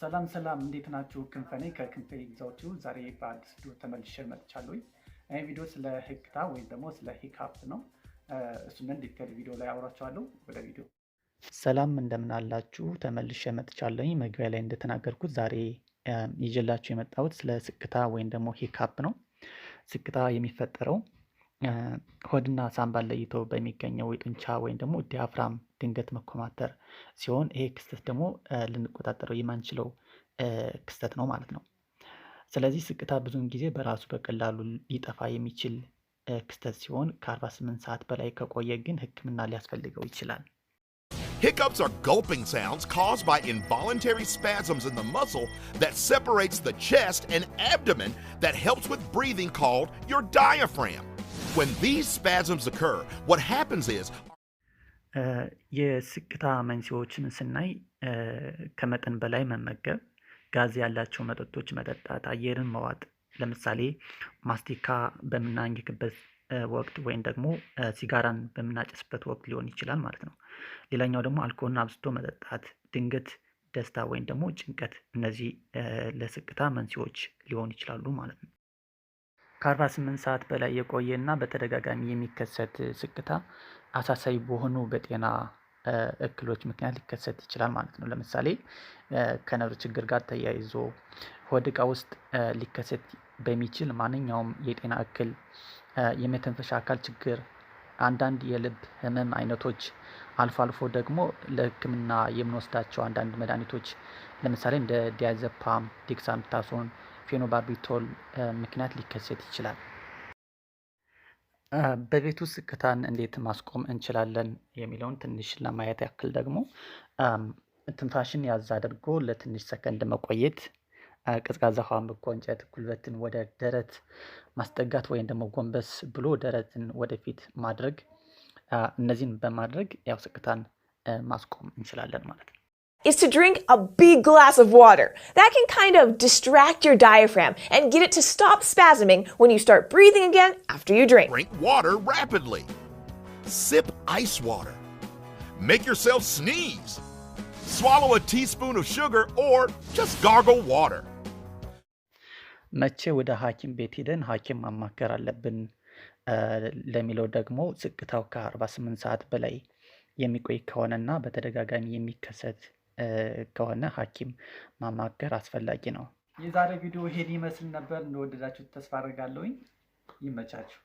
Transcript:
ሰላም እንዴት ናችሁ? ክንፈኔ ከክንፌ ግዛዎቹ ዛሬ በአዲስ ቪዲዮ ተመልሼ መጥቻለሁ። ይሄ ቪዲዮ ስለ ህክታ ወይም ደግሞ ስለ ሂካፕስ ነው። እሱን ዲቴል ቪዲዮ ላይ አውራችኋለሁ። ወደ ቪዲዮ። ሰላም እንደምን አላችሁ? ተመልሼ መጥቻለሁ። መግቢያ ላይ እንደተናገርኩት ዛሬ ይዤላችሁ የመጣሁት ስለ ስክታ ወይም ደግሞ ሂካፕ ነው። ስክታ የሚፈጠረው ሆድና ሳምባን ለይቶ በሚገኘው የጡንቻ ወይም ደግሞ ዲያፍራም ድንገት መኮማተር ሲሆን ይሄ ክስተት ደግሞ ልንቆጣጠረው የማንችለው ክስተት ነው ማለት ነው። ስለዚህ ስክታ ብዙውን ጊዜ በራሱ በቀላሉ ሊጠፋ የሚችል ክስተት ሲሆን ከ48 ሰዓት በላይ ከቆየ ግን ሕክምና ሊያስፈልገው ይችላል። Hiccups are gulping sounds caused by involuntary spasms in the muscle that separates the chest and abdomen that helps with breathing called your diaphragm. When these spasms occur, what happens is የስክታ መንስኤዎችን ስናይ ከመጠን በላይ መመገብ፣ ጋዝ ያላቸው መጠጦች መጠጣት፣ አየርን መዋጥ፣ ለምሳሌ ማስቲካ በምናኝክበት ወቅት ወይም ደግሞ ሲጋራን በምናጨስበት ወቅት ሊሆን ይችላል ማለት ነው። ሌላኛው ደግሞ አልኮሆልን አብዝቶ መጠጣት፣ ድንገት ደስታ ወይም ደግሞ ጭንቀት፣ እነዚህ ለስክታ መንስኤዎች ሊሆኑ ይችላሉ ማለት ነው። ከ48 ሰዓት በላይ የቆየና በተደጋጋሚ የሚከሰት ስክታ አሳሳቢ በሆኑ በጤና እክሎች ምክንያት ሊከሰት ይችላል ማለት ነው። ለምሳሌ ከነርቭ ችግር ጋር ተያይዞ ሆድ ዕቃ ውስጥ ሊከሰት በሚችል ማንኛውም የጤና እክል፣ የመተንፈሻ አካል ችግር፣ አንዳንድ የልብ ህመም አይነቶች፣ አልፎ አልፎ ደግሞ ለሕክምና የምንወስዳቸው አንዳንድ መድኃኒቶች ለምሳሌ እንደ ዲያዘፓም፣ ዴክሳሜታሶን፣ ፌኖባርቢቶል ምክንያት ሊከሰት ይችላል። በቤት ውስጥ ስክታን እንዴት ማስቆም እንችላለን የሚለውን ትንሽ ለማየት ያክል ደግሞ ትንፋሽን ያዝ አድርጎ ለትንሽ ሰከንድ መቆየት፣ ቀዝቃዛ ውሃን በመጎንጨት ጉልበትን ወደ ደረት ማስጠጋት ወይም ደግሞ ጎንበስ ብሎ ደረትን ወደፊት ማድረግ፣ እነዚህን በማድረግ ያው ስክታን ማስቆም እንችላለን ማለት ነው። Is to drink a big glass of water. That can kind of distract your diaphragm and get it to stop spasming when you start breathing again after you drink. Drink water rapidly. Sip ice water. Make yourself sneeze. Swallow a teaspoon of sugar or just gargle water. መቼ ወደ ሐኪም ቤት ሄደን ሐኪም ማማከር አለብን ለሚለው ደግሞ ስክታው ከ48 ሰዓት በላይ የሚቆይ ከሆነና በተደጋጋሚ የሚከሰት ከሆነ ሐኪም ማማከር አስፈላጊ ነው። የዛሬ ቪዲዮ ይሄን ይመስል ነበር። እንደወደዳችሁት ተስፋ አደርጋለሁ። ይመቻችሁ።